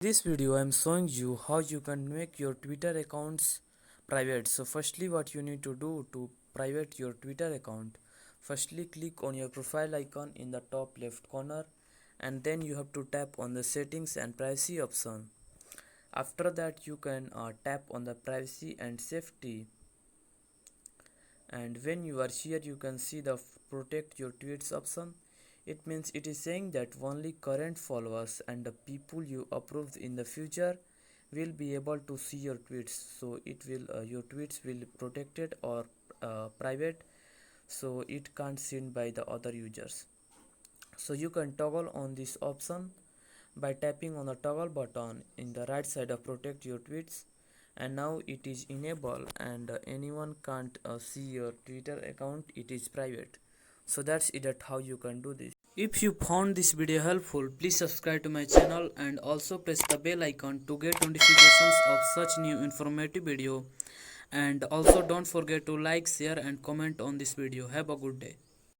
This video I am showing you how you can make your Twitter accounts private. So firstly what you need to do to private your Twitter account, firstly click on your profile icon in the top left corner and then you have to tap on the settings and privacy option. After that you can tap on the privacy and safety, and when you are here you can see the protect your tweets option. It means it is saying that only current followers and the people you approved in the future will be able to see your tweets. So it will your tweets will protected or private, so it can't seen by the other users. So you can toggle on this option by tapping on the toggle button in the right side of protect your tweets, and now it is enabled and anyone can't see your Twitter account, it is private. So that's it, at how you can do this. If you found this video helpful, please subscribe to my channel and also press the bell icon to get notifications of such new informative video, and also don't forget to like, share and comment on this video. Have a good day.